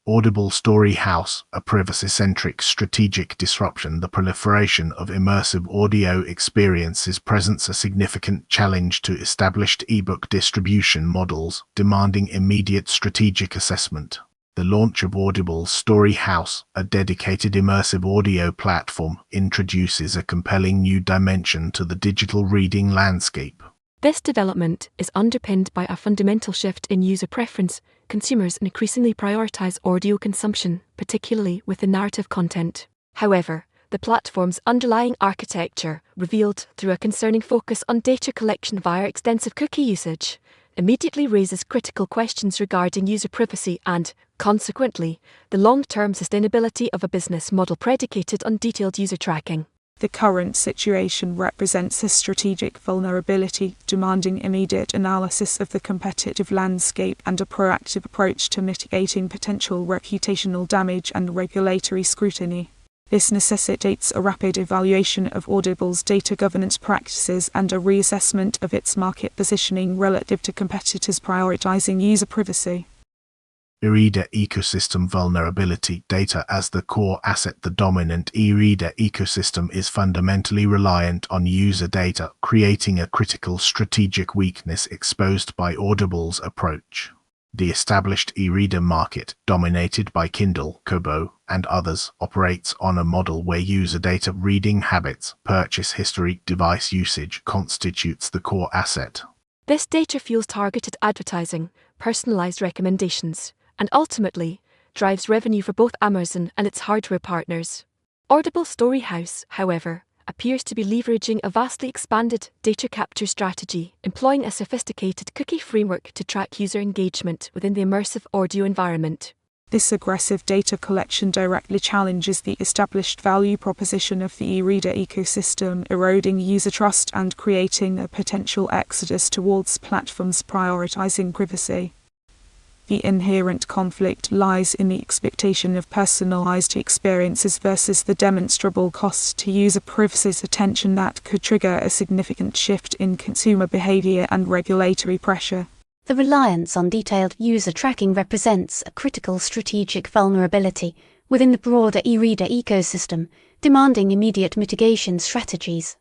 Audible Story House, a privacy-centric strategic disruption. The proliferation of immersive audio experiences presents a significant challenge to established ebook distribution models, demanding immediate strategic assessment. The launch of Audible Story House, a dedicated immersive audio platform, introduces a compelling new dimension to the digital reading landscape. This development is underpinned by a fundamental shift in user preference. Consumers increasingly prioritize audio consumption, particularly within narrative content. However, the platform's underlying architecture, revealed through a concerning focus on data collection via extensive cookie usage, immediately raises critical questions regarding user privacy and, consequently, the long-term sustainability of a business model predicated on detailed user tracking. The current situation represents a strategic vulnerability, demanding immediate analysis of the competitive landscape and a proactive approach to mitigating potential reputational damage and regulatory scrutiny. This necessitates a rapid evaluation of Audible's data governance practices and a reassessment of its market positioning relative to competitors prioritizing user privacy. E-reader ecosystem vulnerability. Data as the core asset. The dominant e-reader ecosystem is fundamentally reliant on user data, creating a critical strategic weakness exposed by Audible's approach. The established e-reader market, dominated by Kindle, Kobo, and others, operates on a model where user data, reading habits, purchase history, device usage constitutes the core asset. This data fuels targeted advertising, personalized recommendations, and ultimately, drives revenue for both Amazon and its hardware partners. Audible Story House, however, appears to be leveraging a vastly expanded data capture strategy, employing a sophisticated cookie framework to track user engagement within the immersive audio environment. This aggressive data collection directly challenges the established value proposition of the e-reader ecosystem, eroding user trust and creating a potential exodus towards platforms prioritizing privacy. The inherent conflict lies in the expectation of personalized experiences versus the demonstrable cost to user privacy's attention that could trigger a significant shift in consumer behavior and regulatory pressure. The reliance on detailed user tracking represents a critical strategic vulnerability within the broader e-reader ecosystem, demanding immediate mitigation strategies.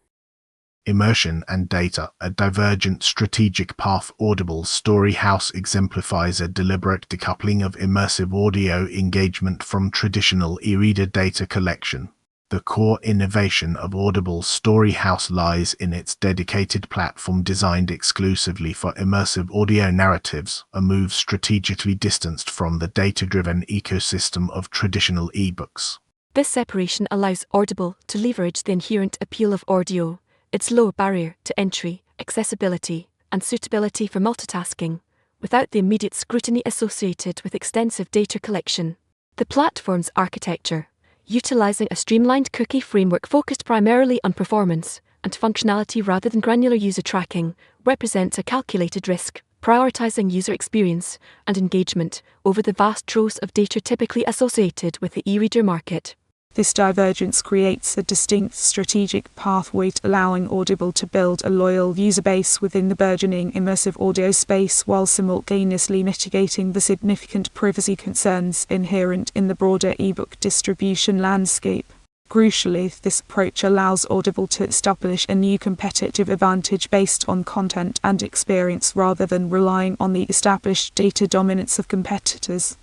Immersion and data, a divergent strategic path. Audible Story House exemplifies a deliberate decoupling of immersive audio engagement from traditional e-reader data collection. The core innovation of Audible Story House lies in its dedicated platform designed exclusively for immersive audio narratives, a move strategically distanced from the data-driven ecosystem of traditional ebooks. This separation allows Audible to leverage the inherent appeal of audio, its low barrier to entry, accessibility, and suitability for multitasking, without the immediate scrutiny associated with extensive data collection. The platform's architecture, utilizing a streamlined cookie framework focused primarily on performance and functionality rather than granular user tracking, represents a calculated risk, prioritizing user experience and engagement over the vast troves of data typically associated with the e-reader market. This divergence creates a distinct strategic pathway, allowing Audible to build a loyal user base within the burgeoning immersive audio space while simultaneously mitigating the significant privacy concerns inherent in the broader ebook distribution landscape. Crucially, this approach allows Audible to establish a new competitive advantage based on content and experience rather than relying on the established data dominance of competitors.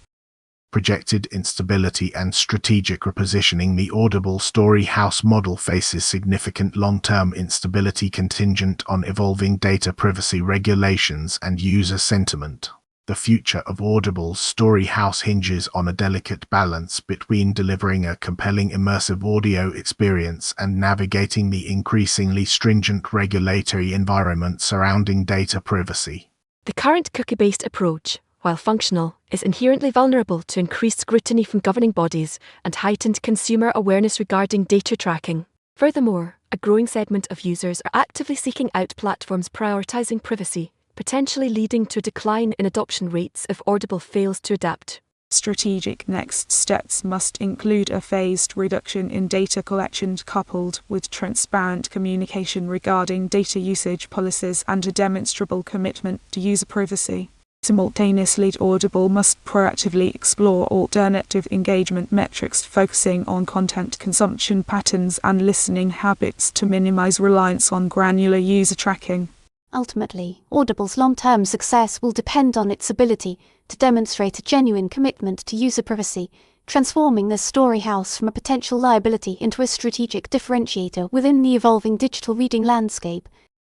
Projected instability and strategic repositioning. The Audible Story House model faces significant long-term instability contingent on evolving data privacy regulations and user sentiment. The future of Audible Story House hinges on a delicate balance between delivering a compelling immersive audio experience and navigating the increasingly stringent regulatory environment surrounding data privacy. The current cookie-based approach, while functional, is inherently vulnerable to increased scrutiny from governing bodies and heightened consumer awareness regarding data tracking. Furthermore, a growing segment of users are actively seeking out platforms prioritizing privacy, potentially leading to a decline in adoption rates if Audible fails to adapt. Strategic next steps must include a phased reduction in data collection coupled with transparent communication regarding data usage policies and a demonstrable commitment to user privacy. Simultaneously, Audible must proactively explore alternative engagement metrics, focusing on content consumption patterns and listening habits to minimize reliance on granular user tracking. Ultimately, Audible's long-term success will depend on its ability to demonstrate a genuine commitment to user privacy, transforming the story house from a potential liability into a strategic differentiator within the evolving digital reading landscape.